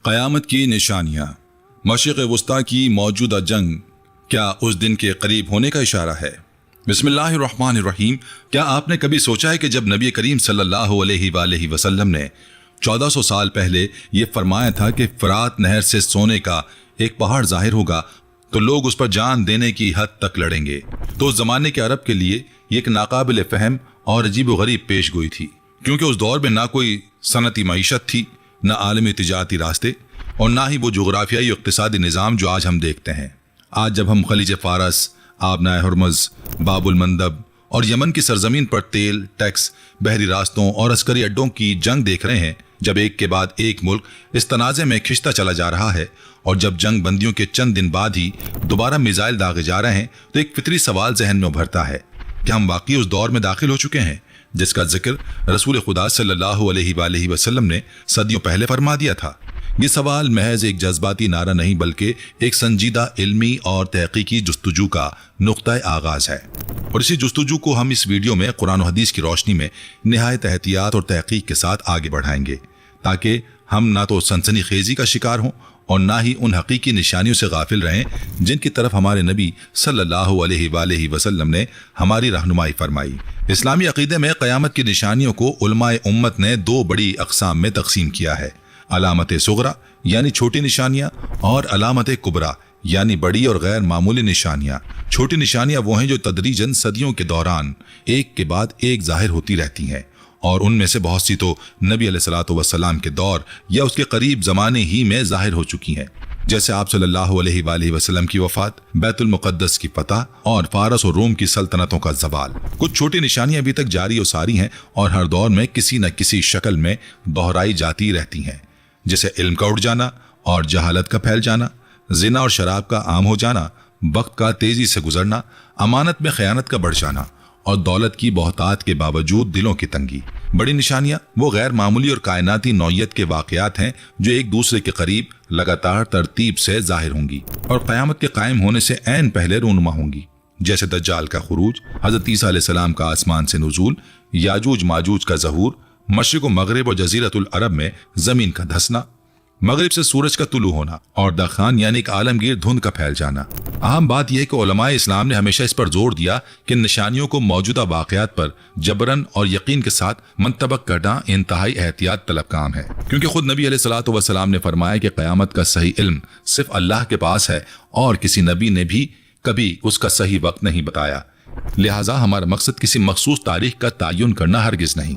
قیامت کی نشانیاں، مشرق وسطی کی موجودہ جنگ کیا اس دن کے قریب ہونے کا اشارہ ہے؟ بسم اللہ الرحمن الرحیم۔ کیا آپ نے کبھی سوچا ہے کہ جب نبی کریم صلی اللہ علیہ وآلہ وسلم نے 1400 سال پہلے یہ فرمایا تھا کہ فرات نہر سے سونے کا ایک پہاڑ ظاہر ہوگا تو لوگ اس پر جان دینے کی حد تک لڑیں گے، تو اس زمانے کے عرب کے لیے یہ ایک ناقابل فہم اور عجیب و غریب پیش گوئی تھی، کیونکہ اس دور میں نہ کوئی صنعتی معیشت تھی، نہ عالمی تجارتی راستے، اور نہ ہی وہ جغرافیائی و اقتصادی نظام جو آج ہم دیکھتے ہیں۔ آج جب ہم خلیج فارس، آبنائے ہرمز، باب المندب اور یمن کی سرزمین پر تیل، ٹیکس، بحری راستوں اور عسکری اڈوں کی جنگ دیکھ رہے ہیں، جب ایک کے بعد ایک ملک اس تنازع میں کھنچتا چلا جا رہا ہے، اور جب جنگ بندیوں کے چند دن بعد ہی دوبارہ میزائل داغے جا رہے ہیں، تو ایک فطری سوال ذہن میں ابھرتا ہے کہ ہم واقعی اس دور میں داخل ہو چکے ہیں جس کا ذکر رسول خدا صلی اللہ علیہ وآلہ وسلم نے صدیوں پہلے فرما دیا تھا۔ یہ سوال محض ایک جذباتی نعرہ نہیں بلکہ ایک سنجیدہ علمی اور تحقیقی جستجو کا نقطۂ آغاز ہے، اور اسی جستجو کو ہم اس ویڈیو میں قرآن و حدیث کی روشنی میں نہایت احتیاط اور تحقیق کے ساتھ آگے بڑھائیں گے، تاکہ ہم نہ تو سنسنی خیزی کا شکار ہوں اور نہ ہی ان حقیقی نشانیوں سے غافل رہیں جن کی طرف ہمارے نبی صلی اللہ علیہ وآلہ وسلم نے ہماری رہنمائی فرمائی۔ اسلامی عقیدے میں قیامت کی نشانیوں کو علماء امت نے دو بڑی اقسام میں تقسیم کیا ہے: علامت صغریٰ یعنی چھوٹی نشانیاں، اور علامت کبریٰ یعنی بڑی اور غیر معمولی نشانیاں۔ چھوٹی نشانیاں وہ ہیں جو تدریجاً صدیوں کے دوران ایک کے بعد ایک ظاہر ہوتی رہتی ہیں، اور ان میں سے بہت سی تو نبی علیہ الصلوۃ والسلام کے دور یا اس کے قریب زمانے ہی میں ظاہر ہو چکی ہیں، جیسے آپ صلی اللہ علیہ وآلہ وسلم کی وفات، بیت المقدس کی فتح اور فارس اور روم کی سلطنتوں کا زوال۔ کچھ چھوٹی نشانیاں ابھی تک جاری و ساری ہیں اور ہر دور میں کسی نہ کسی شکل میں دہرائی جاتی رہتی ہیں، جیسے علم کا اٹھ جانا اور جہالت کا پھیل جانا، زنا اور شراب کا عام ہو جانا، وقت کا تیزی سے گزرنا، امانت میں خیانت کا بڑھ جانا، اور دولت کی بہتات کے باوجود دلوں کی تنگی۔ بڑی نشانیاں وہ غیر معمولی اور کائناتی نوعیت کے واقعات ہیں جو ایک دوسرے کے قریب لگاتار ترتیب سے ظاہر ہوں گی اور قیامت کے قائم ہونے سے عین پہلے رونما ہوں گی، جیسے دجال کا خروج، حضرت عیسیٰ علیہ السلام کا آسمان سے نزول، یاجوج ماجوج کا ظہور، مشرق و مغرب اور جزیرۃ العرب میں زمین کا دھسنا، مغرب سے سورج کا طلوع ہونا، اور دخان یعنی ایک عالمگیر دھند کا پھیل جانا۔ اہم بات یہ ہے کہ علماء اسلام نے ہمیشہ اس پر زور دیا کہ نشانیوں کو موجودہ واقعات پر جبراً اور یقین کے ساتھ منطبق کرنا انتہائی احتیاط طلب کام ہے، کیونکہ خود نبی علیہ الصلوۃ والسلام نے فرمایا کہ قیامت کا صحیح علم صرف اللہ کے پاس ہے، اور کسی نبی نے بھی کبھی اس کا صحیح وقت نہیں بتایا۔ لہٰذا ہمارا مقصد کسی مخصوص تاریخ کا تعین کرنا ہرگز نہیں،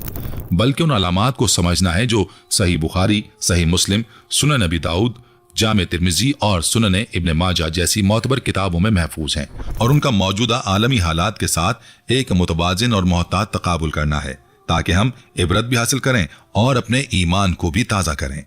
بلکہ ان علامات کو سمجھنا ہے جو صحیح بخاری، صحیح مسلم، سنن نبی داؤد، جامع ترمذی اور سنن ابن ماجہ جیسی معتبر کتابوں میں محفوظ ہیں، اور ان کا موجودہ عالمی حالات کے ساتھ ایک متوازن اور محتاط تقابل کرنا ہے، تاکہ ہم عبرت بھی حاصل کریں اور اپنے ایمان کو بھی تازہ کریں۔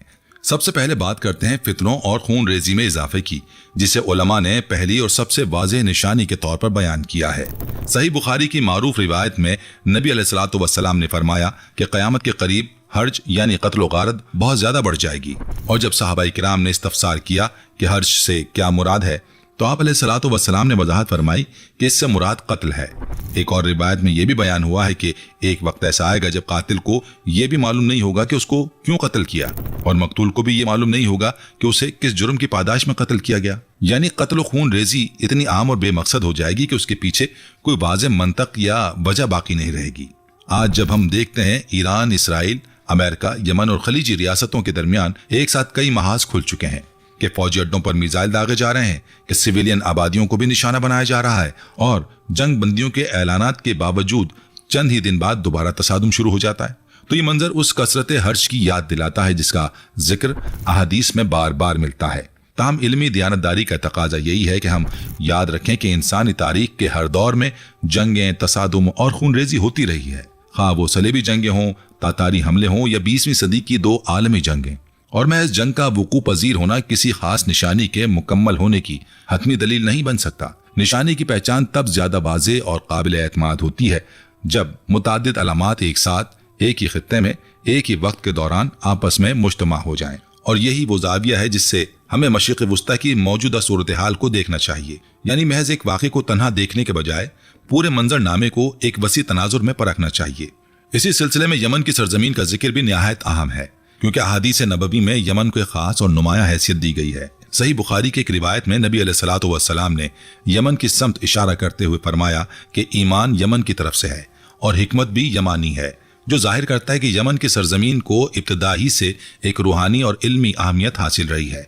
سب سے پہلے بات کرتے ہیں فتنوں اور خون ریزی میں اضافے کی، جسے علماء نے پہلی اور سب سے واضح نشانی کے طور پر بیان کیا ہے۔ صحیح بخاری کی معروف روایت میں نبی علیہ الصلوۃ والسلام نے فرمایا کہ قیامت کے قریب حرج یعنی قتل و غارت بہت زیادہ بڑھ جائے گی، اور جب صحابہ کرام نے استفسار کیا کہ حرج سے کیا مراد ہے، تو آپ علیہ الصلوۃ والسلام نے وضاحت فرمائی کہ اس سے مراد قتل ہے۔ ایک اور روایت میں یہ بھی بیان ہوا ہے کہ ایک وقت ایسا آئے گا جب قاتل کو یہ بھی معلوم نہیں ہوگا کہ اس کو کیوں قتل کیا، اور مقتول کو بھی یہ معلوم نہیں ہوگا کہ اسے کس جرم کی پاداش میں قتل کیا گیا۔ یعنی قتل و خون ریزی اتنی عام اور بے مقصد ہو جائے گی کہ اس کے پیچھے کوئی واضح منطق یا وجہ باقی نہیں رہے گی۔ آج جب ہم دیکھتے ہیں ایران، اسرائیل، امریکہ، یمن اور خلیجی ریاستوں کے درمیان ایک ساتھ کئی محاذ کھل چکے ہیں، کہ فوجی اڈوں پر میزائل داغے جا رہے ہیں، کہ سویلین آبادیوں کو بھی نشانہ بنایا جا رہا ہے، اور جنگ بندیوں کے اعلانات کے باوجود چند ہی دن بعد دوبارہ تصادم شروع ہو جاتا ہے، تو یہ منظر اس کثرت حرج کی یاد دلاتا ہے جس کا ذکر احادیث میں بار بار ملتا ہے۔ تاہم علمی دیانتداری کا تقاضا یہی ہے کہ ہم یاد رکھیں کہ انسانی تاریخ کے ہر دور میں جنگیں، تصادم اور خون ریزی ہوتی رہی ہے، خواہ وہ صلیبی جنگیں ہوں، تاتاری حملے ہوں، یا 20ویں صدی کی دو عالمی جنگیں، اور محض جنگ کا وقوع پذیر ہونا کسی خاص نشانی کے مکمل ہونے کی حتمی دلیل نہیں بن سکتا۔ نشانی کی پہچان تب زیادہ واضح اور قابل اعتماد ہوتی ہے جب متعدد علامات ایک ساتھ ایک ہی خطے میں ایک ہی وقت کے دوران آپس میں مجتمع ہو جائیں، اور یہی وہ زاویہ ہے جس سے ہمیں مشرق وسطی کی موجودہ صورتحال کو دیکھنا چاہیے، یعنی محض ایک واقعے کو تنہا دیکھنے کے بجائے پورے منظر نامے کو ایک وسیع تناظر میں پرکھنا چاہیے۔ اسی سلسلے میں یمن کی سرزمین کا ذکر بھی نہایت اہم ہے۔ کیونکہ احادیث نبوی میں یمن کو ایک خاص اور نمایاں حیثیت دی گئی ہے۔ صحیح بخاری کے ایک روایت میں نبی علیہ الصلوۃ والسلام نے یمن کی سمت اشارہ کرتے ہوئے فرمایا کہ ایمان یمن کی طرف سے ہے اور حکمت بھی یمانی ہے، جو ظاہر کرتا ہے کہ یمن کی سرزمین کو ابتدا ہی سے ایک روحانی اور علمی اہمیت حاصل رہی ہے۔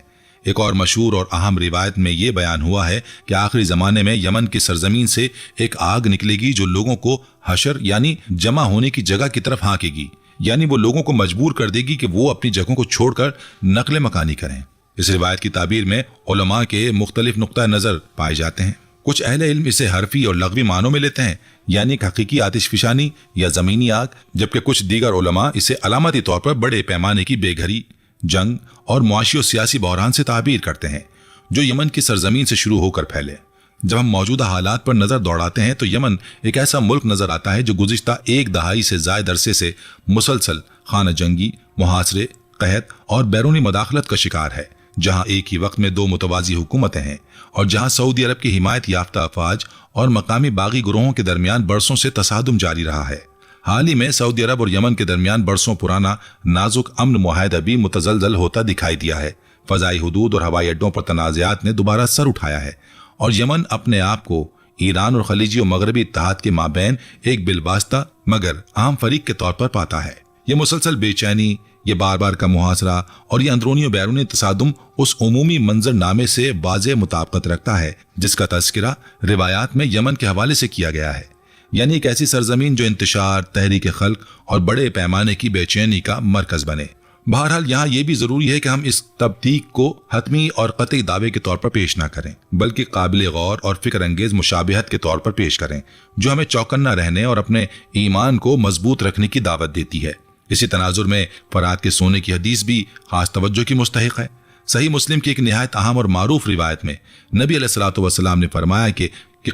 ایک اور مشہور اور اہم روایت میں یہ بیان ہوا ہے کہ آخری زمانے میں یمن کی سرزمین سے ایک آگ نکلے گی جو لوگوں کو حشر یعنی جمع ہونے کی جگہ کی طرف ہانکے گی، یعنی وہ لوگوں کو مجبور کر دے گی کہ وہ اپنی جگہوں کو چھوڑ کر نقل مکانی کریں۔ اس روایت کی تعبیر میں علماء کے مختلف نقطہ نظر پائے جاتے ہیں۔ کچھ اہل علم اسے حرفی اور لغوی معنوں میں لیتے ہیں، یعنی ایک حقیقی آتش فشانی یا زمینی آگ، جبکہ کچھ دیگر علماء اسے علامتی طور پر بڑے پیمانے کی بے گھری، جنگ اور معاشی و سیاسی بحران سے تعبیر کرتے ہیں جو یمن کی سرزمین سے شروع ہو کر پھیلے۔ جب ہم موجودہ حالات پر نظر دوڑاتے ہیں تو یمن ایک ایسا ملک نظر آتا ہے جو گزشتہ ایک دہائی سے زائد عرصے سے مسلسل خانہ جنگی، محاصرے، قحط اور بیرونی مداخلت کا شکار ہے، جہاں ایک ہی وقت میں دو متوازی حکومتیں ہیں اور جہاں سعودی عرب کی حمایت یافتہ افواج اور مقامی باغی گروہوں کے درمیان برسوں سے تصادم جاری رہا ہے۔ حال ہی میں سعودی عرب اور یمن کے درمیان برسوں پرانا نازک امن معاہدہ بھی متزلزل ہوتا دکھائی دیا ہے۔ فضائی حدود اور ہوائی اڈوں پر تنازعات نے دوبارہ سر اٹھایا ہے اور یمن اپنے آپ کو ایران اور خلیجی و مغربی اتحاد کے مابین ایک بالواسطہ مگر عام فریق کے طور پر پاتا ہے۔ یہ مسلسل بے چینی، یہ بار بار کا محاصرہ اور یہ اندرونی و بیرونی تصادم اس عمومی منظر نامے سے واضح مطابقت رکھتا ہے جس کا تذکرہ روایات میں یمن کے حوالے سے کیا گیا ہے، یعنی ایک ایسی سرزمین جو انتشار، تحریک خلق اور بڑے پیمانے کی بے چینی کا مرکز بنے۔ بہرحال یہاں یہ بھی ضروری ہے کہ ہم اس تبتیک کو حتمی اور قطعی دعوے کے طور پر پیش نہ کریں، بلکہ قابل غور اور فکر انگیز مشابہت کے طور پر پیش کریں جو ہمیں چوکنا رہنے اور اپنے ایمان کو مضبوط رکھنے کی دعوت دیتی ہے۔ اسی تناظر میں فرات کے سونے کی حدیث بھی خاص توجہ کی مستحق ہے۔ صحیح مسلم کی ایک نہایت اہم اور معروف روایت میں نبی علیہ الصلوۃ والسلام نے فرمایا کہ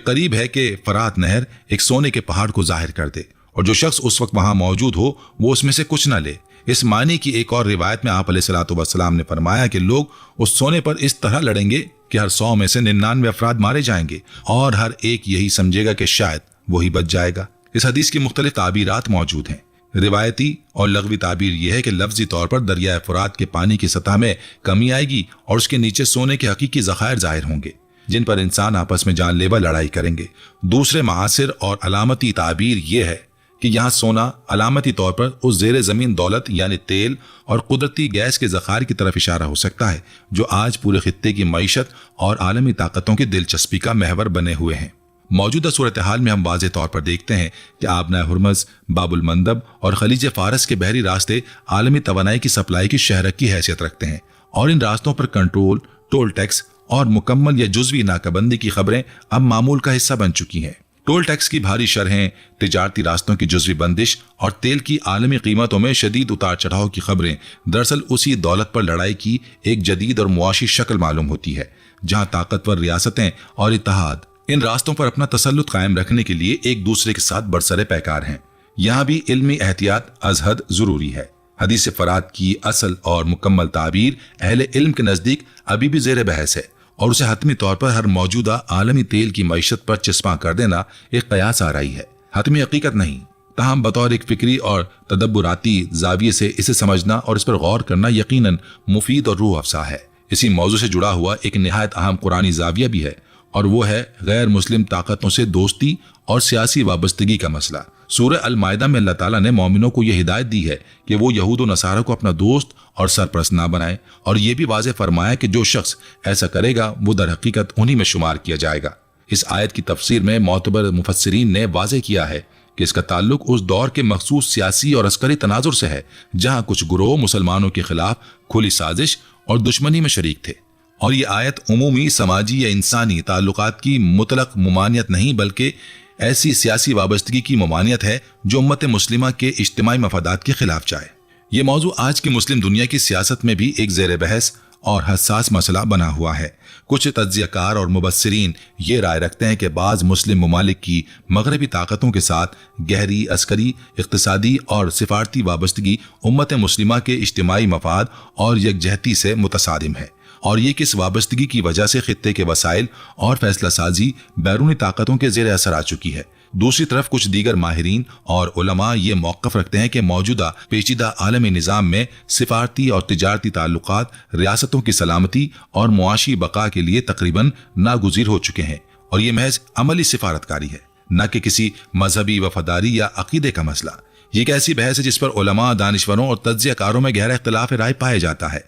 قریب ہے کہ فرات نہر ایک سونے کے پہاڑ کو ظاہر کر دے اور جو شخص اس وقت وہاں موجود ہو وہ اس میں سے کچھ نہ لے۔ اس معنی کی ایک اور روایت میں آپ علیہ الصلوۃ والسلام نے فرمایا کہ لوگ اس سونے پر اس طرح لڑیں گے کہ ہر 100 میں سے 99 افراد مارے جائیں گے اور ہر ایک یہی سمجھے گا کہ شاید وہی بچ جائے گا۔ اس حدیث کی مختلف تعبیرات موجود ہیں۔ روایتی اور لغوی تعبیر یہ ہے کہ لفظی طور پر دریائے فرات کے پانی کی سطح میں کمی آئے گی اور اس کے نیچے سونے کے حقیقی ذخائر ظاہر ہوں گے جن پر انسان آپس میں جان لیوا لڑائی کریں گے۔ دوسرے معاصر اور علامتی تعبیر یہ ہے کہ یہاں سونا علامتی طور پر اس زیر زمین دولت یعنی تیل اور قدرتی گیس کے ذخائر کی طرف اشارہ ہو سکتا ہے جو آج پورے خطے کی معیشت اور عالمی طاقتوں کی دلچسپی کا محور بنے ہوئے ہیں۔ موجودہ صورتحال میں ہم واضح طور پر دیکھتے ہیں کہ آبنائے ہرمز، باب المندب اور خلیج فارس کے بحری راستے عالمی توانائی کی سپلائی کی شہرک کی حیثیت رکھتے ہیں اور ان راستوں پر کنٹرول، ٹول ٹیکس اور مکمل یا جزوی ناکہ بندی کی خبریں اب معمول کا حصہ بن چکی ہیں۔ ٹول ٹیکس کی بھاری شرحیں، تجارتی راستوں کی جزوی بندش اور تیل کی عالمی قیمتوں میں شدید اتار چڑھاؤ کی خبریں دراصل اسی دولت پر لڑائی کی ایک جدید اور معاشی شکل معلوم ہوتی ہے، جہاں طاقتور ریاستیں اور اتحاد ان راستوں پر اپنا تسلط قائم رکھنے کے لیے ایک دوسرے کے ساتھ برسر پیکار ہیں۔ یہاں بھی علمی احتیاط از حد ضروری ہے۔ حدیث فرات کی اصل اور مکمل تعبیر اہل علم کے نزدیک ابھی بھی زیر بحث ہے اور اسے حتمی طور پر ہر موجودہ عالمی تیل کی معیشت پر چسپاں کر دینا ایک قیاس آرائی ہے، حتمی حقیقت نہیں۔ تاہم بطور ایک فکری اور تدبراتی زاویے سے اسے سمجھنا اور اس پر غور کرنا یقیناً مفید اور روح افزا ہے۔ اسی موضوع سے جڑا ہوا ایک نہایت اہم قرآنی زاویہ بھی ہے اور وہ ہے غیر مسلم طاقتوں سے دوستی اور سیاسی وابستگی کا مسئلہ۔ سورہ المائدہ میں اللہ تعالیٰ نے مومنوں کو یہ ہدایت دی ہے کہ وہ یہود و نصارہ کو اپنا دوست اور سرپرست نہ بنائیں، اور یہ بھی واضح فرمایا کہ جو شخص ایسا کرے گا وہ در حقیقت انہی میں شمار کیا جائے گا۔ اس آیت کی تفسیر میں معتبر مفسرین نے واضح کیا ہے کہ اس کا تعلق اس دور کے مخصوص سیاسی اور عسکری تناظر سے ہے جہاں کچھ گروہ مسلمانوں کے خلاف کھلی سازش اور دشمنی میں شریک تھے، اور یہ آیت عمومی سماجی یا انسانی تعلقات کی مطلق ممانعت نہیں بلکہ ایسی سیاسی وابستگی کی ممانعت ہے جو امت مسلمہ کے اجتماعی مفادات کے خلاف جائے۔ یہ موضوع آج کی مسلم دنیا کی سیاست میں بھی ایک زیر بحث اور حساس مسئلہ بنا ہوا ہے۔ کچھ تجزیہ کار اور مبصرین یہ رائے رکھتے ہیں کہ بعض مسلم ممالک کی مغربی طاقتوں کے ساتھ گہری عسکری، اقتصادی اور سفارتی وابستگی امت مسلمہ کے اجتماعی مفاد اور یکجہتی سے متصادم ہے، اور یہ کس وابستگی کی وجہ سے خطے کے وسائل اور فیصلہ سازی بیرونی طاقتوں کے زیر اثر آ چکی ہے۔ دوسری طرف کچھ دیگر ماہرین اور علماء یہ موقف رکھتے ہیں کہ موجودہ پیچیدہ عالمی نظام میں سفارتی اور تجارتی تعلقات ریاستوں کی سلامتی اور معاشی بقا کے لیے تقریباً ناگزیر ہو چکے ہیں، اور یہ محض عملی سفارتکاری ہے، نہ کہ کسی مذہبی وفاداری یا عقیدے کا مسئلہ۔ یہ ایک ایسی بحث ہے جس پر علماء، دانشوروں اور تجزیہ کاروں میں گہرا اختلاف رائے پایا جاتا ہے،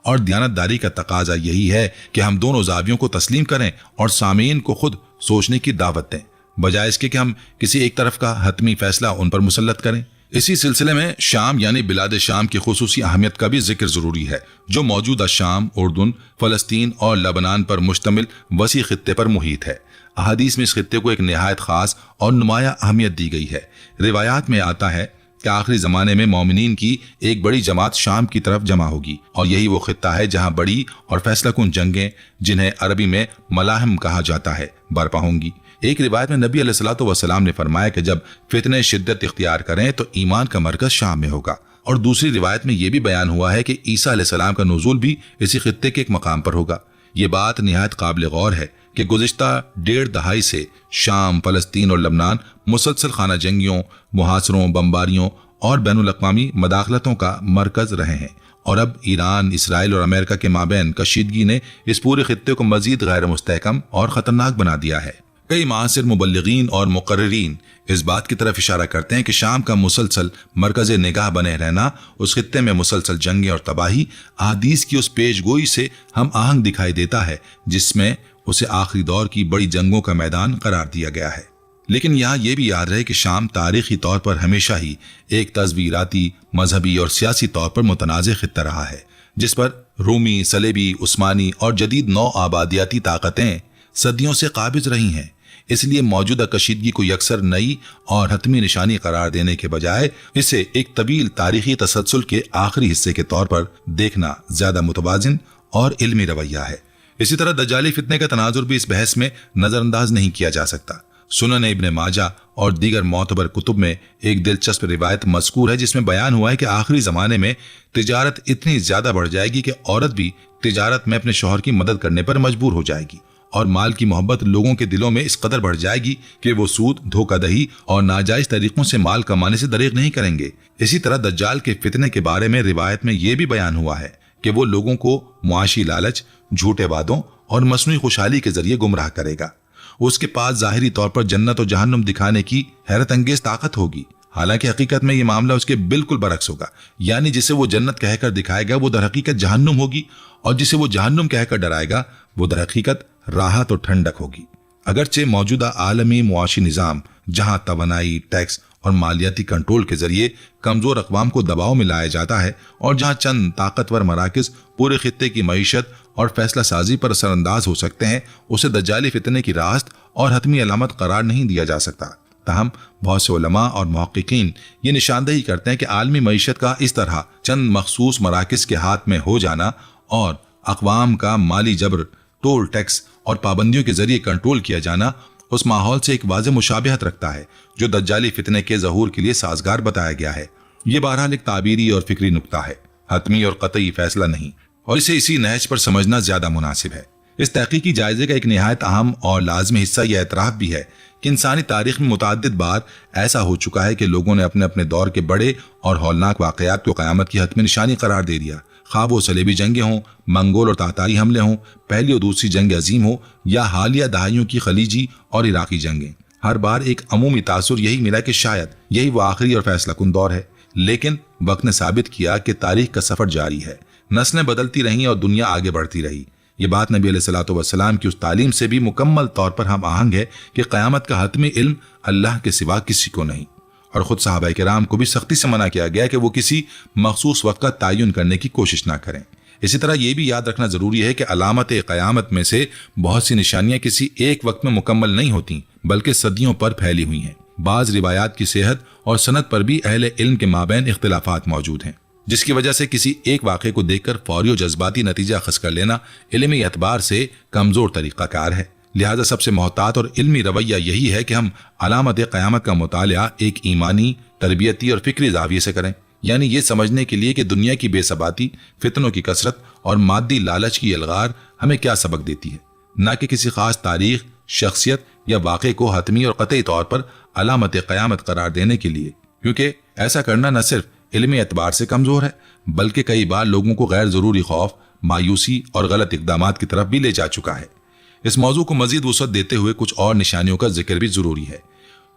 اور دیانتداری کا تقاضا یہی ہے کہ ہم دونوں زاویوں کو تسلیم کریں اور سامعین کو خود سوچنے کی دعوت دیں، بجائے اس کے کہ ہم کسی ایک طرف کا حتمی فیصلہ ان پر مسلط کریں۔ اسی سلسلے میں شام یعنی بلاد شام کی خصوصی اہمیت کا بھی ذکر ضروری ہے، جو موجودہ شام، اردن، فلسطین اور لبنان پر مشتمل وسیع خطے پر محیط ہے۔ احادیث میں اس خطے کو ایک نہایت خاص اور نمایاں اہمیت دی گئی ہے۔ روایات میں آتا ہے کہ آخری زمانے میں مومنین کی ایک بڑی جماعت شام کی طرف جمع ہوگی، اور یہی وہ خطہ ہے جہاں بڑی اور فیصلہ کن جنگیں، جنہیں عربی میں ملاحم کہا جاتا ہے، برپا ہوں گی۔ ایک روایت میں نبی علیہ الصلوۃ والسلام نے فرمایا کہ جب فتنے شدت اختیار کریں تو ایمان کا مرکز شام میں ہوگا، اور دوسری روایت میں یہ بھی بیان ہوا ہے کہ عیسیٰ علیہ السلام کا نزول بھی اسی خطے کے ایک مقام پر ہوگا۔ یہ بات نہایت قابل غور ہے کہ گزشتہ 1.5 دہائی سے شام، فلسطین اور لبنان مسلسل خانہ جنگیوں، محاصروں، بمباریوں اور بین الاقوامی مداخلتوں کا مرکز رہے ہیں، اور اب ایران، اسرائیل اور امریکہ کے مابین کشیدگی نے اس پورے خطے کو مزید غیر مستحکم اور خطرناک بنا دیا ہے۔ کئی معاصر مبلغین اور مقررین اس بات کی طرف اشارہ کرتے ہیں کہ شام کا مسلسل مرکز نگاہ بنے رہنا اس خطے میں مسلسل جنگیں اور تباہی احادیث کی اس پیش گوئی سے ہم آہنگ دکھائی دیتا ہے جس میں اسے آخری دور کی بڑی جنگوں کا میدان قرار دیا گیا ہے۔ لیکن یہاں یہ بھی یاد رہے کہ شام تاریخی طور پر ہمیشہ ہی ایک تصویراتی، مذہبی اور سیاسی طور پر متنازع خطہ رہا ہے، جس پر رومی، صلیبی، عثمانی اور جدید نو آبادیاتی طاقتیں صدیوں سے قابض رہی ہیں۔ اس لیے موجودہ کشیدگی کو یکسر نئی اور حتمی نشانی قرار دینے کے بجائے اسے ایک طویل تاریخی تسلسل کے آخری حصے کے طور پر دیکھنا زیادہ متوازن اور علمی رویہ ہے۔ اسی طرح دجالی فتنے کا تناظر بھی اس بحث میں نظر انداز نہیں کیا جا سکتا۔ سنن ابن ماجہ اور دیگر معتبر کتب میں ایک دلچسپ روایت مذکور ہے جس میں بیان ہوا ہے کہ آخری زمانے میں تجارت اتنی زیادہ بڑھ جائے گی کہ عورت بھی تجارت میں اپنے شوہر کی مدد کرنے پر مجبور ہو جائے گی، اور مال کی محبت لوگوں کے دلوں میں اس قدر بڑھ جائے گی کہ وہ سود، دھوکہ دہی اور ناجائز طریقوں سے مال کمانے سے دریغ نہیں کریں گے۔ اسی طرح دجال کے فتنے کے بارے میں روایت میں یہ بھی بیان ہوا ہے کہ وہ لوگوں کو معاشی لالچ، جھوٹے وعدوں اور مصنوعی خوشحالی کے ذریعے گمراہ کرے گا۔ اس کے پاس ظاہری طور پر جنت و جہنم دکھانے کی حیرت انگیز طاقت ہوگی، حالانکہ حقیقت میں یہ معاملہ اس کے بالکل برعکس ہوگا، یعنی جسے وہ جنت کہہ کر دکھائے گا وہ در حقیقت جہنم ہوگی، اور جسے وہ جہنم کہہ کر ڈرائے گا وہ در حقیقت راحت اور ٹھنڈک ہوگی۔ اگرچہ موجودہ عالمی معاشی نظام جہاں توانائی، ٹیکس اور مالیاتی کنٹرول کے ذریعے کمزور اقوام کو دباؤ میں لایا جاتا ہے، اور جہاں چند طاقتور مراکز پورے خطے کی معیشت اور فیصلہ سازی پر اثر انداز ہو سکتے ہیں، اسے دجالی فتنے کی راست اور حتمی علامت قرار نہیں دیا جا سکتا۔ تاہم بہت سے علماء اور محققین یہ نشاندہی کرتے ہیں کہ عالمی معیشت کا اس طرح چند مخصوص مراکز کے ہاتھ میں ہو جانا اور اقوام کا مالی جبر، ٹول، ٹیکس اور پابندیوں کے ذریعے کنٹرول کیا جانا اس ماحول سے ایک واضح مشابہت رکھتا ہے جو دجالی فتنے کے ظہور کے لیے سازگار بتایا گیا ہے۔ یہ بہرحال ایک تعبیری اور فکری نکتہ ہے، حتمی اور قطعی فیصلہ نہیں، اور اسے اسی نہج پر سمجھنا زیادہ مناسب ہے۔ اس تحقیقی جائزے کا ایک نہایت اہم اور لازمی حصہ یہ اعتراف بھی ہے کہ انسانی تاریخ میں متعدد بار ایسا ہو چکا ہے کہ لوگوں نے اپنے اپنے دور کے بڑے اور ہولناک واقعات کو قیامت کی حتمی نشانی قرار دے دیا، خواہ وہ صلیبی جنگیں ہوں، منگول اور تاتاری حملے ہوں، پہلی اور دوسری جنگ عظیم ہو، یا حالیہ دہائیوں کی خلیجی اور عراقی جنگیں۔ ہر بار ایک عمومی تاثر یہی ملا کہ شاید یہی وہ آخری اور فیصلہ کن دور ہے، لیکن وقت نے ثابت کیا کہ تاریخ کا سفر جاری ہے، نسلیں بدلتی رہیں اور دنیا آگے بڑھتی رہی۔ یہ بات نبی علیہ الصلوۃ والسلام کی اس تعلیم سے بھی مکمل طور پر ہم آہنگ ہے کہ قیامت کا حتمی علم اللہ کے سوا کسی کو نہیں، اور خود صحابہ کرام کو بھی سختی سے منع کیا گیا کہ وہ کسی مخصوص وقت کا تعین کرنے کی کوشش نہ کریں۔ اسی طرح یہ بھی یاد رکھنا ضروری ہے کہ علامت قیامت میں سے بہت سی نشانیاں کسی ایک وقت میں مکمل نہیں ہوتی، بلکہ صدیوں پر پھیلی ہوئی ہیں۔ بعض روایات کی صحت اور سند پر بھی اہل علم کے مابین اختلافات موجود ہیں، جس کی وجہ سے کسی ایک واقعے کو دیکھ کر فوری و جذباتی نتیجہ اخذ کر لینا علمی اعتبار سے کمزور طریقہ کار ہے۔ لہذا سب سے محتاط اور علمی رویہ یہی ہے کہ ہم علامت قیامت کا مطالعہ ایک ایمانی، تربیتی اور فکری زاویے سے کریں۔ یعنی یہ سمجھنے کے لیے کہ دنیا کی بے ثباتی، فتنوں کی کثرت اور مادی لالچ کی الغار ہمیں کیا سبق دیتی ہے، نہ کہ کسی خاص تاریخ، شخصیت یا واقعے کو حتمی اور قطعی طور پر علامت قیامت قرار دینے کے لیے، کیونکہ ایسا کرنا نہ صرف علمی اعتبار سے کمزور ہے بلکہ کئی بار لوگوں کو غیر ضروری خوف، مایوسی اور غلط اقدامات کی طرف بھی لے جا چکا ہے۔ اس موضوع کو مزید وسعت دیتے ہوئے کچھ اور نشانیوں کا ذکر بھی ضروری ہے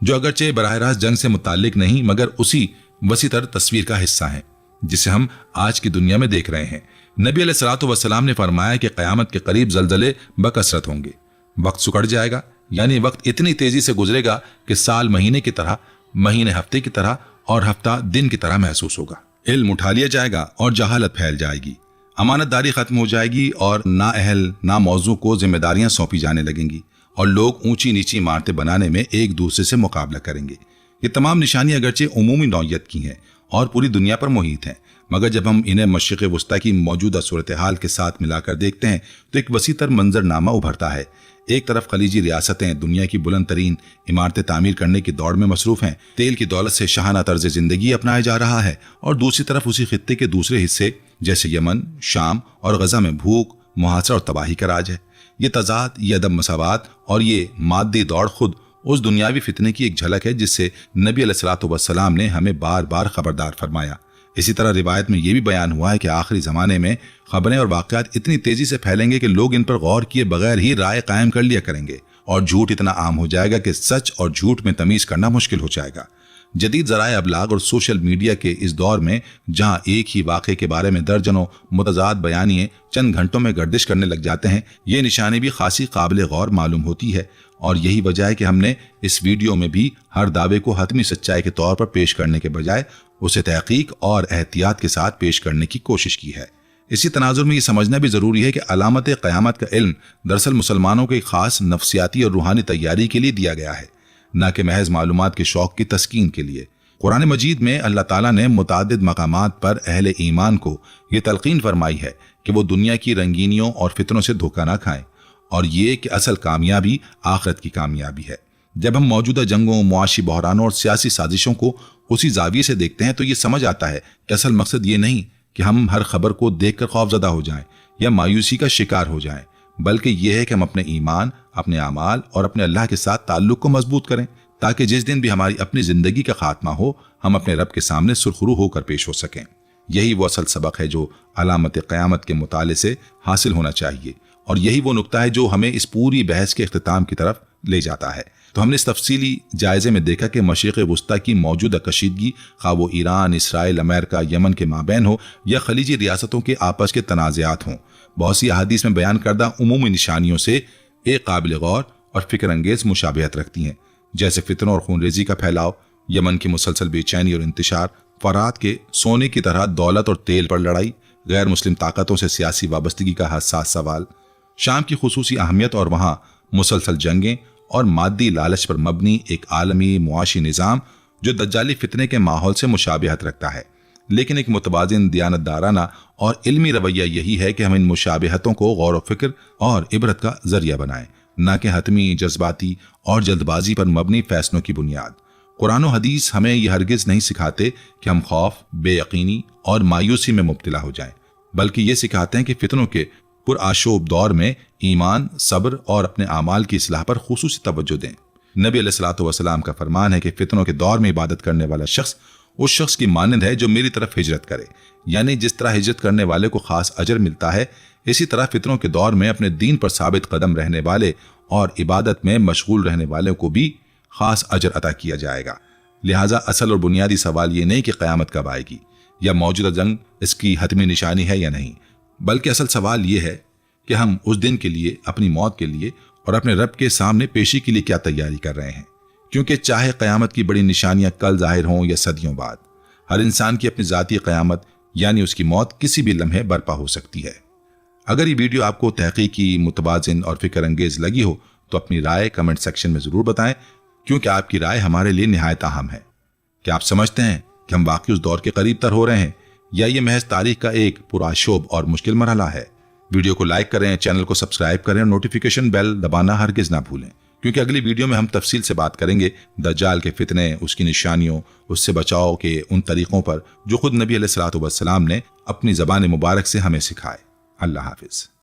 جو اگرچہ براہ راست جنگ سے متعلق نہیں مگر اسی وسیع تر تصویر کا حصہ ہیں جسے ہم آج کی دنیا میں دیکھ رہے ہیں۔ نبی علیہ الصلوۃ والسلام نے فرمایا کہ قیامت کے قریب زلزلے بکثرت ہوں گے، وقت سکڑ جائے گا، یعنی وقت اتنی تیزی سے گزرے گا کہ سال مہینے کی طرح، مہینے ہفتے کی طرح اور ہفتہ دن کی طرح محسوس ہوگا۔ علم اٹھا لیا جائے گا اور جہالت پھیل جائے گی، امانت داری ختم ہو جائے گی اور نااہل ناموضوع کو ذمہ داریاں سونپی جانے لگیں گی اور لوگ اونچی نیچی عمارتیں بنانے میں ایک دوسرے سے مقابلہ کریں گے۔ یہ تمام نشانیاں اگرچہ عمومی نوعیت کی ہیں اور پوری دنیا پر محیط ہیں، مگر جب ہم انہیں مشرق وسطیٰ کی موجودہ صورتحال کے ساتھ ملا کر دیکھتے ہیں تو ایک وسیع تر منظر نامہ ابھرتا ہے۔ ایک طرف خلیجی ریاستیں دنیا کی بلند ترین عمارتیں تعمیر کرنے کی دوڑ میں مصروف ہیں، تیل کی دولت سے شاہانہ طرز زندگی اپنایا جا رہا ہے، اور دوسری طرف اسی خطے کے دوسرے حصے جیسے یمن، شام اور غزہ میں بھوک، محاصرہ اور تباہی کا راج ہے۔ یہ تضاد، یہ عدم مساوات اور یہ مادی دوڑ خود اس دنیاوی فتنے کی ایک جھلک ہے جس سے نبی علیہ الصلوۃ والسلام نے ہمیں بار بار خبردار فرمایا۔ اسی طرح روایت میں یہ بھی بیان ہوا ہے کہ آخری زمانے میں خبریں اور واقعات اتنی تیزی سے پھیلیں گے کہ لوگ ان پر غور کیے بغیر ہی رائے قائم کر لیا کریں گے، اور جھوٹ اتنا عام ہو جائے گا کہ سچ اور جھوٹ میں تمیز کرنا مشکل ہو جائے گا۔ جدید ذرائع ابلاغ اور سوشل میڈیا کے اس دور میں جہاں ایک ہی واقعے کے بارے میں درجنوں متضاد بیانیے چند گھنٹوں میں گردش کرنے لگ جاتے ہیں، یہ نشانی بھی خاصی قابل غور معلوم ہوتی ہے، اور یہی وجہ ہے کہ ہم نے اس ویڈیو میں بھی ہر دعوے کو حتمی سچائی کے طور پر پیش کرنے کے بجائے اسے تحقیق اور احتیاط کے ساتھ پیش کرنے کی کوشش کی ہے۔ اسی تناظر میں یہ سمجھنا بھی ضروری ہے کہ علامت قیامت کا علم دراصل مسلمانوں کو ایک خاص نفسیاتی اور روحانی تیاری کے لیے دیا گیا ہے، نہ کہ محض معلومات کے شوق کی تسکین کے لیے۔ قرآن مجید میں اللہ تعالیٰ نے متعدد مقامات پر اہل ایمان کو یہ تلقین فرمائی ہے کہ وہ دنیا کی رنگینیوں اور فتنوں سے دھوکہ نہ کھائیں، اور یہ کہ اصل کامیابی آخرت کی کامیابی ہے۔ جب ہم موجودہ جنگوں، معاشی بحرانوں اور سیاسی سازشوں کو اسی زاویے سے دیکھتے ہیں تو یہ سمجھ آتا ہے کہ اصل مقصد یہ نہیں کہ ہم ہر خبر کو دیکھ کر خوفزدہ ہو جائیں یا مایوسی کا شکار ہو جائیں، بلکہ یہ ہے کہ ہم اپنے ایمان، اپنے اعمال اور اپنے اللہ کے ساتھ تعلق کو مضبوط کریں تاکہ جس دن بھی ہماری اپنی زندگی کا خاتمہ ہو ہم اپنے رب کے سامنے سرخرو ہو کر پیش ہو سکیں۔ یہی وہ اصل سبق ہے جو علامت قیامت کے مطالعے سے حاصل ہونا چاہیے، اور یہی وہ نقطہ ہے جو ہمیں اس پوری بحث کے اختتام کی طرف لے جاتا ہے۔ تو ہم نے اس تفصیلی جائزے میں دیکھا کہ مشرق وسطیٰ کی موجودہ کشیدگی، خواہ وہ ایران، اسرائیل، امریکہ، یمن کے مابین ہو یا خلیجی ریاستوں کے آپس کے تنازعات ہوں، بہت سی احادیث میں بیان کردہ عمومی نشانیوں سے ایک قابل غور اور فکر انگیز مشابہت رکھتی ہیں، جیسے فتنوں اور خون ریزی کا پھیلاؤ، یمن کی مسلسل بے چینی اور انتشار، فرات کے سونے کی طرح دولت اور تیل پر لڑائی، غیر مسلم طاقتوں سے سیاسی وابستگی کا حساس سوال، شام کی خصوصی اہمیت اور وہاں مسلسل جنگیں اور مادی لالچ پر مبنی ایک عالمی معاشی نظام جو دجالی فتنے کے ماحول سے مشابہت رکھتا ہے، لیکن ایک متوازن، دیانتدارانہ اور علمی رویہ یہی ہے کہ ہم ان مشابہتوں کو غور و فکر اور عبرت کا ذریعہ بنائیں، نہ کہ حتمی، جذباتی اور جلد بازی پر مبنی فیصلوں کی بنیاد۔ قرآن و حدیث ہمیں یہ ہرگز نہیں سکھاتے کہ ہم خوف، بے یقینی اور مایوسی میں مبتلا ہو جائیں، بلکہ یہ سکھاتے ہیں کہ فتنوں کے پرآشوب دور میں ایمان، صبر اور اپنے اعمال کی اصلاح پر خصوصی توجہ دیں۔ نبی علیہ الصلوۃ والسلام کا فرمان ہے کہ فتنوں کے دور میں عبادت کرنے والا شخص اس شخص کی مانند ہے جو میری طرف ہجرت کرے، یعنی جس طرح ہجرت کرنے والے کو خاص اجر ملتا ہے، اسی طرح فتنوں کے دور میں اپنے دین پر ثابت قدم رہنے والے اور عبادت میں مشغول رہنے والوں کو بھی خاص اجر عطا کیا جائے گا۔ لہٰذا اصل اور بنیادی سوال یہ نہیں کہ قیامت کب آئے گی یا موجودہ جنگ اس کی حتمی نشانی ہے یا نہیں، بلکہ اصل سوال یہ ہے کہ ہم اس دن کے لیے، اپنی موت کے لیے اور اپنے رب کے سامنے پیشی کے لیے کیا تیاری کر رہے ہیں، کیونکہ چاہے قیامت کی بڑی نشانیاں کل ظاہر ہوں یا صدیوں بعد، ہر انسان کی اپنی ذاتی قیامت یعنی اس کی موت کسی بھی لمحے برپا ہو سکتی ہے۔ اگر یہ ویڈیو آپ کو تحقیقی، متوازن اور فکر انگیز لگی ہو تو اپنی رائے کمنٹ سیکشن میں ضرور بتائیں، کیونکہ آپ کی رائے ہمارے لیے نہایت اہم ہے۔ کیا آپ سمجھتے ہیں کہ ہم واقعی اس دور کے قریب تر ہو رہے ہیں یا یہ محض تاریخ کا ایک پرآشوب اور مشکل مرحلہ ہے؟ ویڈیو کو لائک کریں، چینل کو سبسکرائب کریں اور نوٹیفیکیشن بیل دبانا ہرگز نہ بھولیں، کیونکہ اگلی ویڈیو میں ہم تفصیل سے بات کریں گے دجال کے فتنے، اس کی نشانیوں، اس سے بچاؤ کے ان طریقوں پر جو خود نبی علیہ الصلوۃ والسلام نے اپنی زبان مبارک سے ہمیں سکھائے۔ اللہ حافظ۔